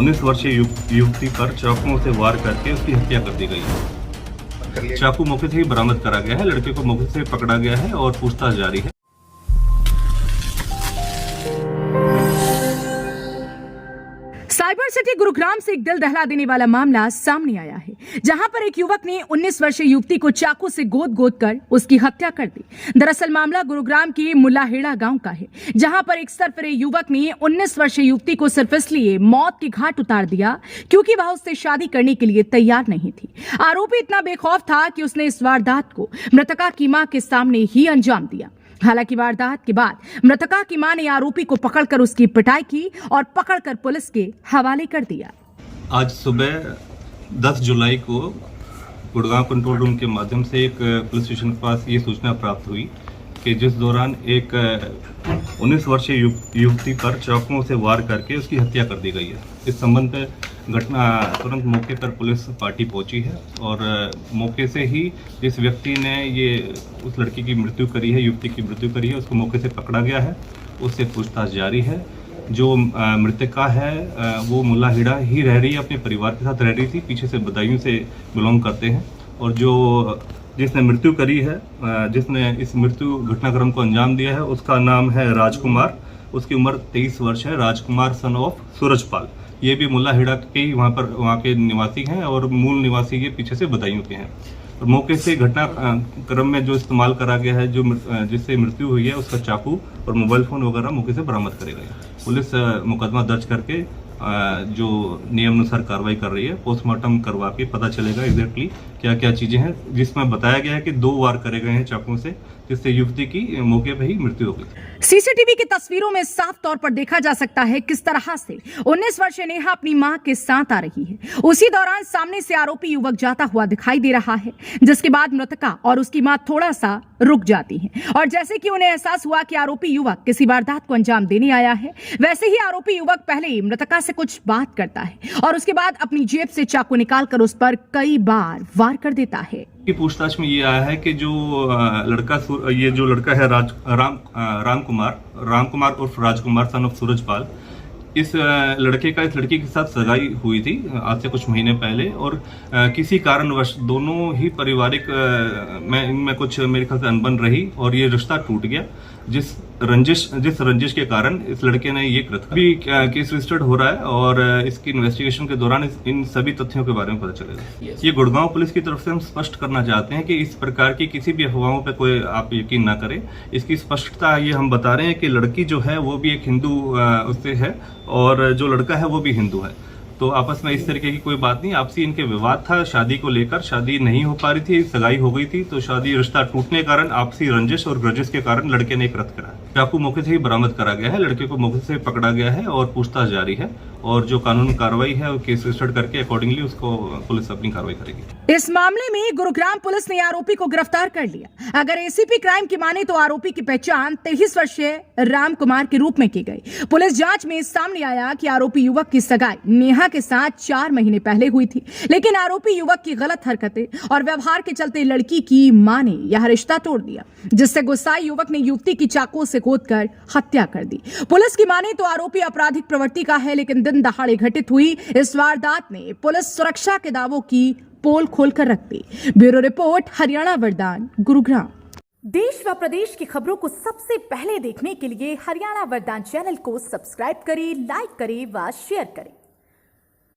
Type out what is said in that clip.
19 वर्षीय युवती पर चाकुओं से वार करके उसकी हत्या कर दी गई है। चाकू मौके से ही बरामद करा गया है। लड़के को मौके से पकड़ा गया है और पूछताछ जारी है। साइबर सिटी गुरुग्राम से एक दिल दहला देने वाला मामला सामने आया है, जहां पर एक युवक ने 19 वर्षीय युवती को चाकू से गोद कर उसकी हत्या कर दी। दरअसल मामला गुरुग्राम के मुल्लाहेड़ा गांव का है, जहां पर एक सरफरे युवक ने 19 वर्षीय युवती को सिर्फ इसलिए मौत के घाट उतार दिया क्योंकि वह उससे शादी करने के लिए तैयार नहीं थी। आरोपी इतना बेखौफ था कि उसने इस वारदात को मृतका की मां के सामने ही अंजाम दिया। हालांकि वारदात के बाद मृतका की मां ने आरोपी को पकड़कर उसकी पिटाई की और पकड़कर पुलिस के हवाले कर दिया। आज सुबह 10 जुलाई को गुड़गांव कंट्रोल रूम के माध्यम से एक पुलिस स्टेशन के पास ये सूचना प्राप्त हुई कि जिस दौरान एक 19 वर्षीय युवती पर चाकुओं से वार करके उसकी हत्या कर दी गई है। इस संबंध में घटना तुरंत मौके पर पुलिस पार्टी पहुंची है और मौके से ही जिस व्यक्ति ने ये उस लड़की की मृत्यु करी है, युवती की मृत्यु करी है, उसको मौके से पकड़ा गया है। उससे पूछताछ जारी है। जो मृतका है वो मुल्लाहेड़ा ही रह रही है, अपने परिवार के साथ रह रही थी, पीछे से बदायूं से बिलोंग करते हैं। और जो जिसने मृत्यु करी है, जिसने इस मृत्यु घटनाक्रम को अंजाम दिया है, उसका नाम है राजकुमार। उसकी उम्र 23 वर्ष है। राजकुमार सन ऑफ सूरजपाल। ये भी मुल्लाहेड़ा के ही वहाँ के निवासी हैं और मूल निवासी ये पीछे से बदायूं के हैं। और मौके से घटना क्रम में जो इस्तेमाल करा गया है, जो जिससे मृत्यु हुई है, उसका चाकू और मोबाइल फोन वगैरह मौके से बरामद करे गए। पुलिस मुकदमा दर्ज करके जो नियम अनुसार कार्रवाई कर रही है। पोस्टमार्टम करवा के पता चलेगा एग्जैक्टली क्या क्या चीजें हैं, जिसमें बताया गया है कि 2 वार करे गए हैं चाकुओं से, जिससे युवती की मौके पर ही मृत्यु हो गई। सीसीटीवी की तस्वीरों में साफ तौर पर देखा जा सकता है किस तरह से 19 वर्षीय नेहा अपनी मां के साथ आ रही है। उसी दौरान सामने से आरोपी युवक जाता हुआ दिखाई दे रहा है, जिसके बाद मृतका और उसकी मां थोड़ा सा रुक जाती हैं और जैसे कि उन्हें एहसास हुआ कि आरोपी युवक किसी वारदात को अंजाम देने आया है, वैसे ही आरोपी युवक पहले ही मृतका से कुछ बात करता है और उसके बाद अपनी जेब से चाकू निकालकर उस पर कई बार वार कर देता है। की पूछताछ में ये आया है कि जो लड़का है राम कुमार उर्फ राजकुमार सन ऑफ सूरजपाल, इस लड़की के साथ सगाई हुई थी आज से कुछ महीने पहले और किसी कारणवश दोनों ही पारिवारिक में इनमें कुछ मेरे ख्याल से अनबन रही और ये रिश्ता टूट गया। जिस रंजिश के कारण इस लड़के ने ये कृत्य भी केस रजिस्टर्ड हो रहा है और इसकी इन्वेस्टिगेशन के दौरान इन सभी तथ्यों के बारे में पता चलेगा। ये गुड़गांव पुलिस की तरफ से हम स्पष्ट करना चाहते हैं कि इस प्रकार की किसी भी अफवाहों पे कोई आप यकीन ना करें। इसकी स्पष्टता ये हम बता रहे हैं कि लड़की जो है वो भी एक हिंदू उससे है और जो लड़का है वो भी हिंदू है। तो आपस में इस तरीके की कोई बात नहीं, आपसी इनके विवाद था शादी को लेकर। शादी नहीं हो पा रही थी, सगाई हो गई थी, तो शादी रिश्ता टूटने के कारण आपसी रंजिश और ग्रजिश के कारण लड़के ने कृत्य करा। चाकू मौके से ही बरामद करा गया है। लड़के को मौके से पकड़ा गया है और पूछताछ जारी है और जो कानूनी कार्रवाई है वो केस रजिस्टर्ड करके अकॉर्डिंगली उसको पुलिस अपनी कार्रवाई करेगी। इस मामले में गुरुग्राम पुलिस ने आरोपी को गिरफ्तार कर लिया। अगर एसीपी क्राइम की माने तो आरोपी की पहचान 23 वर्षीय राम कुमार के रूप में की गई। पुलिस जांच में सामने आया कि आरोपी युवक की सगाई नेहा के साथ 4 महीने पहले हुई थी, लेकिन आरोपी युवक की गलत हरकतें और व्यवहार के चलते लड़की की मां ने यह रिश्ता तोड़ दिया, जिससे गुस्साए युवक ने युवती की चाकू से गोदकर हत्या कर दी। पुलिस की माने तो आरोपी आपराधिक प्रवृत्ति का है, लेकिन दिन दहाड़े घटित हुई इस वारदात ने पुलिस सुरक्षा के दावों की पोल खोलकर रख दी। ब्यूरो रिपोर्ट, हरियाणा वरदान, गुरुग्राम। देश व प्रदेश की खबरों को सबसे पहले देखने के लिए हरियाणा वरदान चैनल को सब्सक्राइब करें, लाइक करें व शेयर करें।